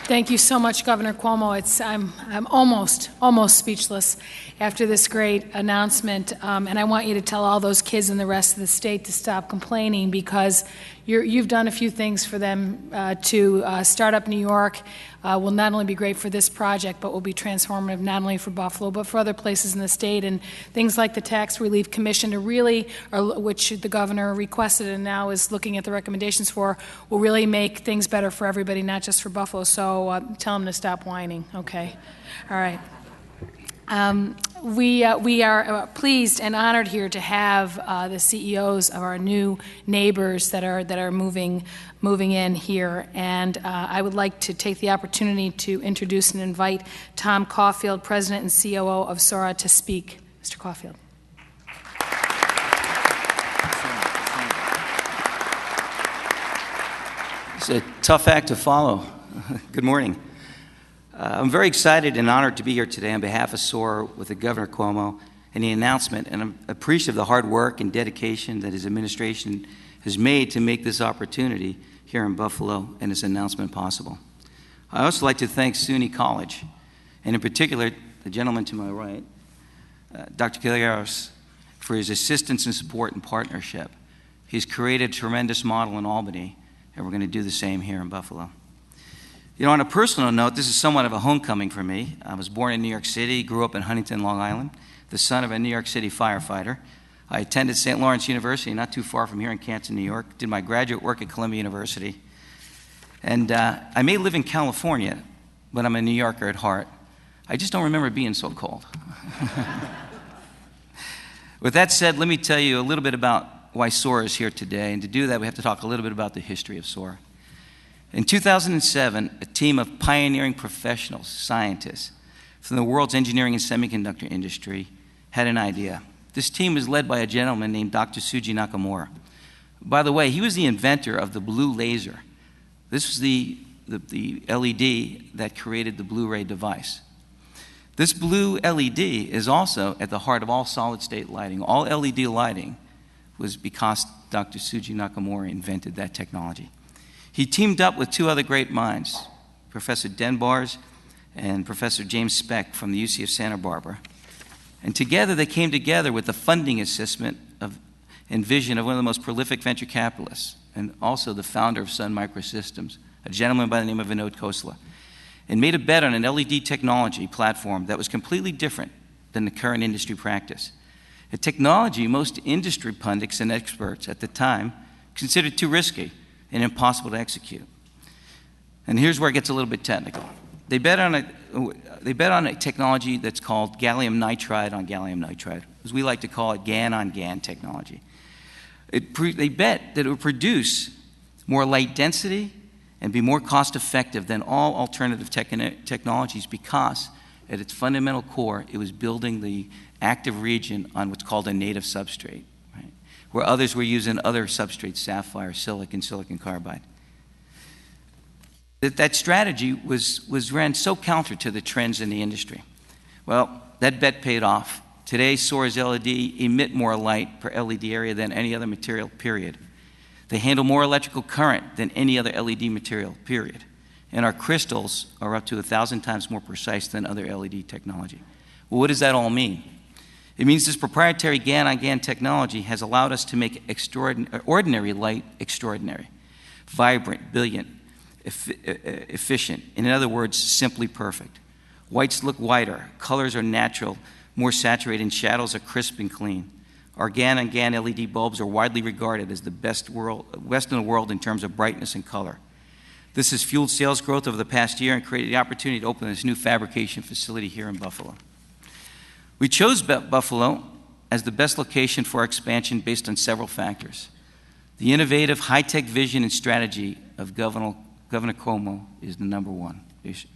Thank you so much, Governor Cuomo. I'm almost speechless after this great announcement, and I want you to tell all those kids in the rest of the state to stop complaining, because you've done a few things for them to start up New York. Will not only be great for this project, but will be transformative not only for Buffalo, but for other places in the state. And things like the Tax Relief Commission, which the governor requested and now is looking at the recommendations for, will really make things better for everybody, not just for Buffalo. So tell them to stop whining, okay? All right. We are pleased and honored here to have the CEOs of our new neighbors that are moving in here, and I would like to take the opportunity to introduce and invite Tom Caulfield, President and COO of SORA, to speak. Mr. Caulfield. It's a tough act to follow. Good morning. I'm very excited and honored to be here today on behalf of SOAR with the Governor Cuomo and the announcement, and I'm appreciative of the hard work and dedication that his administration has made to make this opportunity here in Buffalo and this announcement possible. I also like to thank SUNY College, and in particular, the gentleman to my right, Dr. Calleros, for his assistance and support and partnership. He's created a tremendous model in Albany, and we're going to do the same here in Buffalo. You know, on a personal note, this is somewhat of a homecoming for me. I was born in New York City, grew up in Huntington, Long Island, the son of a New York City firefighter. I attended St. Lawrence University, not too far from here in Canton, New York, did my graduate work at Columbia University. And I may live in California, but I'm a New Yorker at heart. I just don't remember being so cold. With that said, let me tell you a little bit about why SOAR is here today. And to do that, we have to talk a little bit about the history of SOAR. In 2007, a team of pioneering professionals, scientists, from the world's engineering and semiconductor industry had an idea. This team was led by a gentleman named Dr. Tsuji Nakamura. By the way, he was the inventor of the blue laser. This was the LED that created the Blu-ray device. This blue LED is also at the heart of all solid-state lighting. All LED lighting was because Dr. Tsuji Nakamura invented that technology. He teamed up with two other great minds, Professor Denbars and Professor James Speck from the UC of Santa Barbara. And together they came together with the funding assessment and vision of one of the most prolific venture capitalists and also the founder of Sun Microsystems, a gentleman by the name of Vinod Khosla, and made a bet on an LED technology platform that was completely different than the current industry practice. A technology most industry pundits and experts at the time considered too risky and impossible to execute. And here's where it gets a little bit technical. They bet on a technology that's called gallium nitride on gallium nitride, as we like to call it GaN on GaN technology. They bet that it would produce more light density and be more cost effective than all alternative technologies because at its fundamental core, it was building the active region on what's called a native substrate, right? Where others were using other substrates, sapphire, silicon carbide. That strategy was ran so counter to the trends in the industry. Well, that bet paid off. Today, SOAR's LED emit more light per LED area than any other material, period. They handle more electrical current than any other LED material, period. And our crystals are up to 1,000 times more precise than other LED technology. Well, what does that all mean? It means this proprietary GaN-on-GaN technology has allowed us to make ordinary light extraordinary, vibrant, brilliant, efficient, in other words, simply perfect. Whites look whiter, colors are natural, more saturated, and shadows are crisp and clean. Our GaN-on-GaN LED bulbs are widely regarded as the best in the world in terms of brightness and color. This has fueled sales growth over the past year and created the opportunity to open this new fabrication facility here in Buffalo. We chose Buffalo as the best location for our expansion based on several factors. The innovative, high-tech vision and strategy of Governor Cuomo is the number one issue.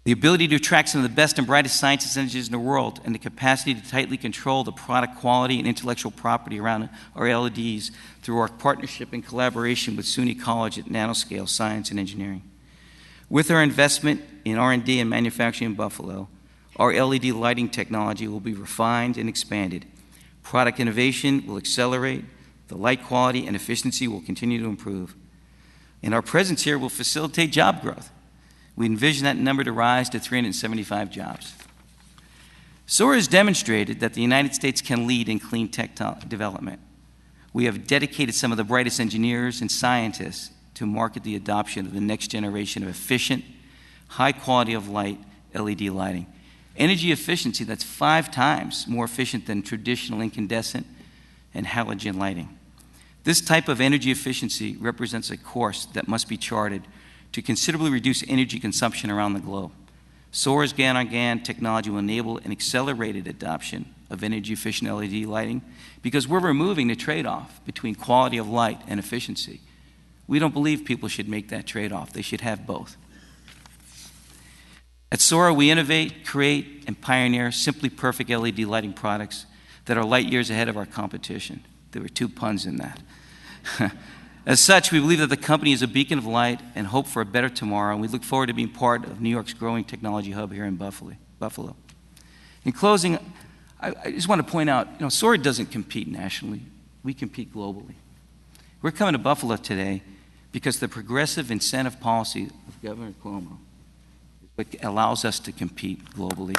The ability to attract some of the best and brightest scientists and engineers in the world, and the capacity to tightly control the product quality and intellectual property around our LEDs through our partnership and collaboration with SUNY College at Nanoscale Science and Engineering. With our investment in R&D and manufacturing in Buffalo, our LED lighting technology will be refined and expanded. Product innovation will accelerate, the light quality and efficiency will continue to improve, and our presence here will facilitate job growth. We envision that number to rise to 375 jobs. SOAR has demonstrated that the United States can lead in clean tech development. We have dedicated some of the brightest engineers and scientists to market the adoption of the next generation of efficient, high quality of light LED lighting. Energy efficiency that's 5 times more efficient than traditional incandescent and halogen lighting. This type of energy efficiency represents a course that must be charted to considerably reduce energy consumption around the globe. SOAR's GaN-on-GaN technology will enable an accelerated adoption of energy-efficient LED lighting because we're removing the trade-off between quality of light and efficiency. We don't believe people should make that trade-off. They should have both. At SOAR, we innovate, create, and pioneer simply perfect LED lighting products that are light years ahead of our competition. There were 2 puns in that. As such, we believe that the company is a beacon of light and hope for a better tomorrow, and we look forward to being part of New York's growing technology hub here in Buffalo. In closing, I just want to point out, SOAR doesn't compete nationally. We compete globally. We're coming to Buffalo today because the progressive incentive policy of Governor Cuomo is what allows us to compete globally.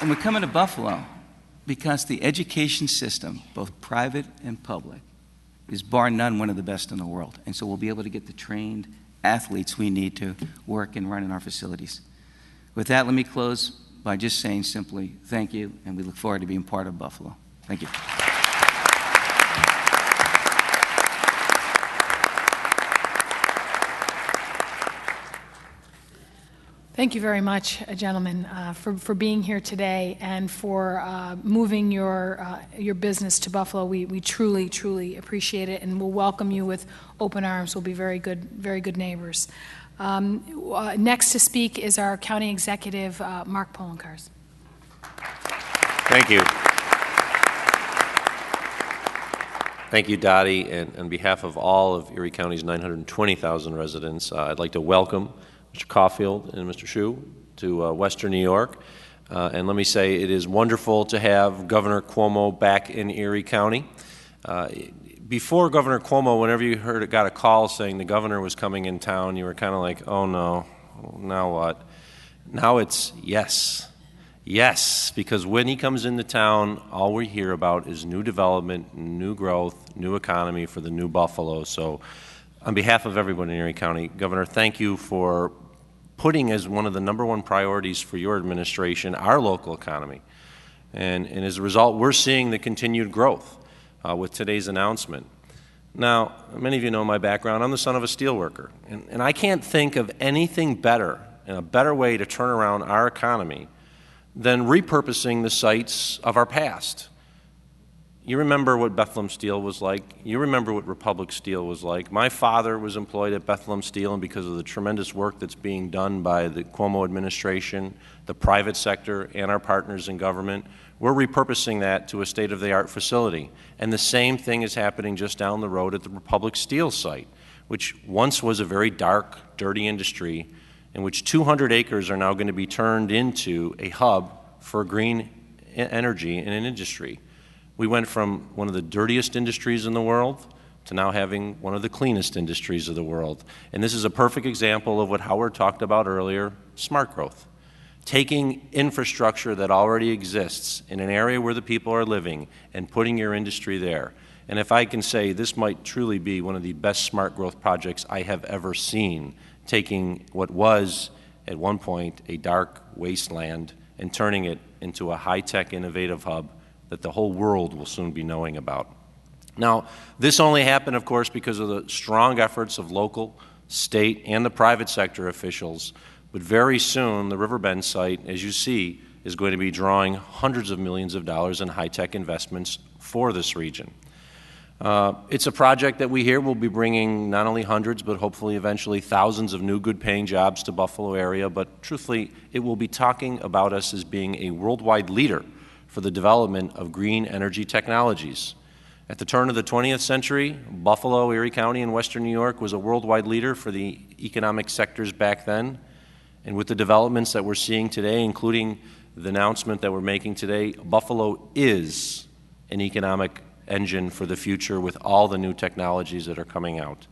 And we're coming to Buffalo because the education system, both private and public, is bar none one of the best in the world. And so we'll be able to get the trained athletes we need to work and run in our facilities. With that, let me close by just saying simply thank you, and we look forward to being part of Buffalo. Thank you. Thank you very much, gentlemen, for being here today and for moving your business to Buffalo. We truly, truly appreciate it, and we'll welcome you with open arms. We'll be very good neighbors. Next to speak is our County Executive, Mark Poloncarz. Thank you. Thank you, Dottie. And on behalf of all of Erie County's 920,000 residents, I'd like to welcome Mr. Caulfield and Mr. Hsu to Western New York. And let me say it is wonderful to have Governor Cuomo back in Erie County. Before Governor Cuomo, whenever you got a call saying the governor was coming in town, you were kind of like, oh no, now what? Now it's yes. Yes, because when he comes into town, all we hear about is new development, new growth, new economy for the new Buffalo. So on behalf of everyone in Erie County, Governor, thank you for putting as one of the #1 priorities for your administration our local economy. And as a result, we're seeing the continued growth with today's announcement. Now, many of you know my background. I'm the son of a steelworker. And I can't think of anything better and a better way to turn around our economy than repurposing the sites of our past. You remember what Bethlehem Steel was like. You remember what Republic Steel was like. My father was employed at Bethlehem Steel, and because of the tremendous work that's being done by the Cuomo administration, the private sector, and our partners in government, we're repurposing that to a state-of-the-art facility. And the same thing is happening just down the road at the Republic Steel site, which once was a very dark, dirty industry, in which 200 acres are now going to be turned into a hub for green energy in an industry. We went from one of the dirtiest industries in the world to now having one of the cleanest industries of the world. And this is a perfect example of what Howard talked about earlier, smart growth. Taking infrastructure that already exists in an area where the people are living and putting your industry there. And if I can say, this might truly be one of the best smart growth projects I have ever seen, taking what was at one point a dark wasteland and turning it into a high-tech innovative hub that the whole world will soon be knowing about. Now, this only happened, of course, because of the strong efforts of local, state, and the private sector officials. But very soon, the RiverBend site, as you see, is going to be drawing hundreds of millions of dollars in high-tech investments for this region. It's a project that we hear will be bringing not only hundreds, but hopefully eventually thousands of new good-paying jobs to Buffalo area. But truthfully, it will be talking about us as being a worldwide leader for the development of green energy technologies. At the turn of the 20th century, Buffalo, Erie County, and Western New York was a worldwide leader for the economic sectors back then. And with the developments that we're seeing today, including the announcement that we're making today, Buffalo is an economic engine for the future with all the new technologies that are coming out.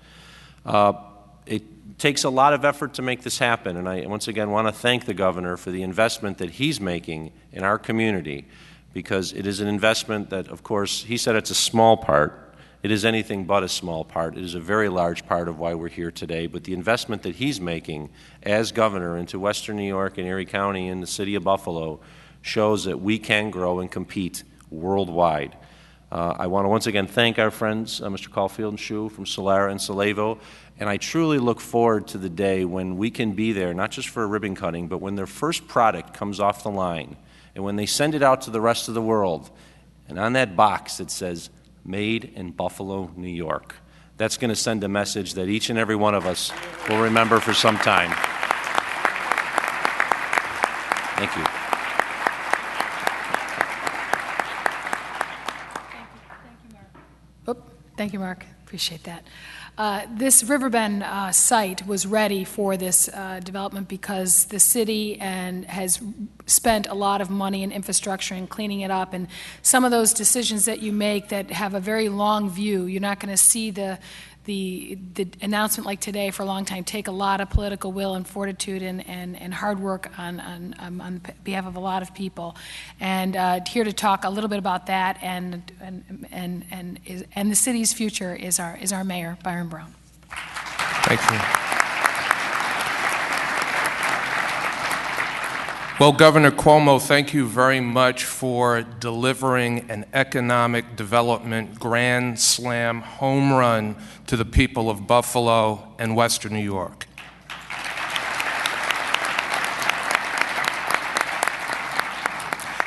It takes a lot of effort to make this happen, and I once again want to thank the governor for the investment that he's making in our community, because it is an investment that, of course, he said it's a small part. It is anything but a small part. It is a very large part of why we're here today, but the investment that he's making as governor into Western New York and Erie County and the city of Buffalo shows that we can grow and compete worldwide. I want to once again thank our friends, Mr. Caulfield and Shu from Solara and Salevo, and I truly look forward to the day when we can be there, not just for a ribbon cutting, but when their first product comes off the line, and when they send it out to the rest of the world, and on that box it says, "Made in Buffalo, New York." That's going to send a message that each and every one of us will remember for some time. Thank you. Thank you, Mark. Appreciate that. This RiverBend site was ready for this development because the city has spent a lot of money in infrastructure and cleaning it up, and some of those decisions that you make that have a very long view, you're not going to see the announcement like today for a long time take a lot of political will and fortitude and hard work on behalf of a lot of people. And here to talk a little bit about that and the city's future is our mayor, Byron Brown. Thank you. Well, Governor Cuomo, thank you very much for delivering an economic development grand slam home run to the people of Buffalo and Western New York.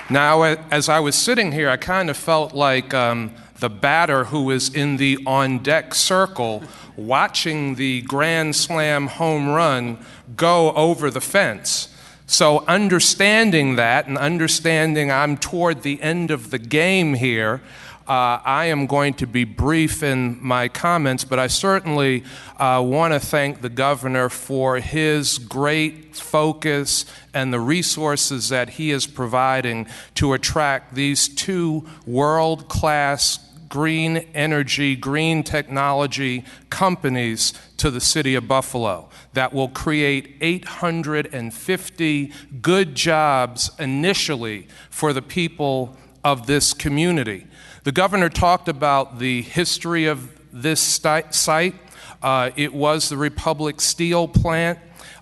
Now, as I was sitting here, I kind of felt like the batter who was in the on-deck circle watching the grand slam home run go over the fence. So understanding that and understanding I'm toward the end of the game here, I am going to be brief in my comments, but I certainly want to thank the governor for his great focus and the resources that he is providing to attract these two world-class green energy, green technology companies to the city of Buffalo that will create 850 good jobs initially for the people of this community. The governor talked about the history of this site. It was the Republic Steel plant,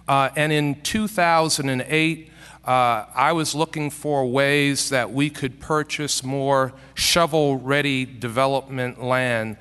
and in 2008, I was looking for ways that we could purchase more shovel-ready development land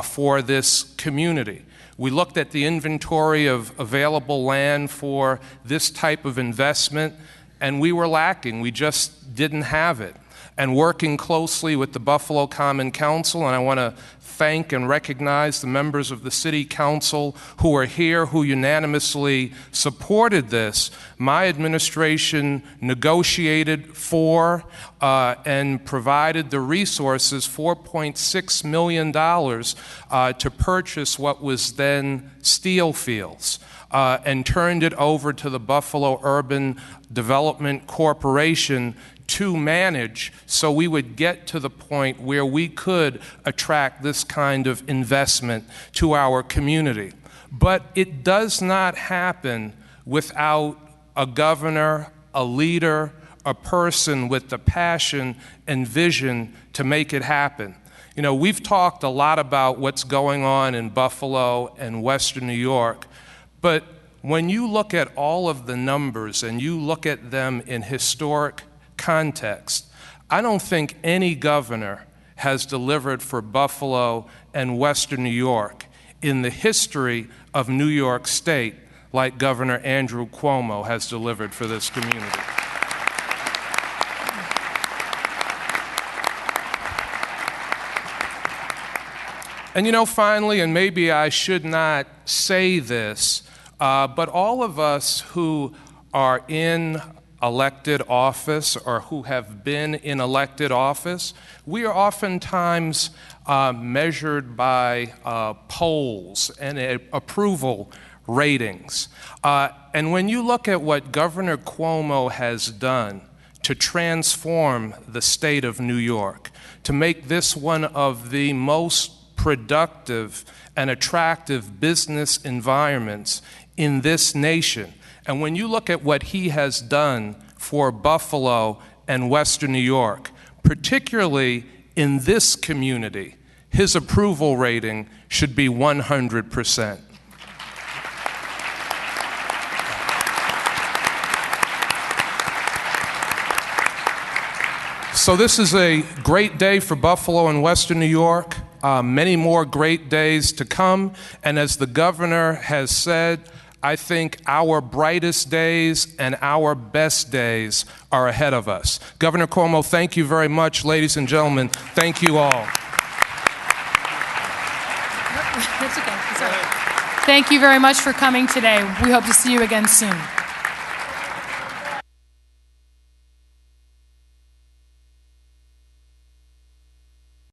for this community. We looked at the inventory of available land for this type of investment, and we were lacking. We just didn't have it. And working closely with the Buffalo Common Council, and I want to thank and recognize the members of the City Council who are here, who unanimously supported this. My administration negotiated for and provided the resources, $4.6 million, to purchase what was then steel fields, and turned it over to the Buffalo Urban Development Corporation to manage, so we would get to the point where we could attract this kind of investment to our community. But it does not happen without a governor, a leader, a person with the passion and vision to make it happen. You know, we've talked a lot about what's going on in Buffalo and Western New York, but when you look at all of the numbers and you look at them in historic context, I don't think any governor has delivered for Buffalo and Western New York in the history of New York State like Governor Andrew Cuomo has delivered for this community. And you know, finally, and maybe I should not say this, but all of us who are in elected office or who have been in elected office, we are oftentimes measured by polls and approval ratings. And when you look at what Governor Cuomo has done to transform the state of New York, to make this one of the most productive and attractive business environments in this nation, and when you look at what he has done for Buffalo and Western New York, particularly in this community, his approval rating should be 100%. So this is a great day for Buffalo and Western New York. Many more great days to come. And as the governor has said, I think our brightest days and our best days are ahead of us. Governor Cuomo, thank you very much. Ladies and gentlemen, thank you all. That's okay. Thank you very much for coming today. We hope to see you again soon.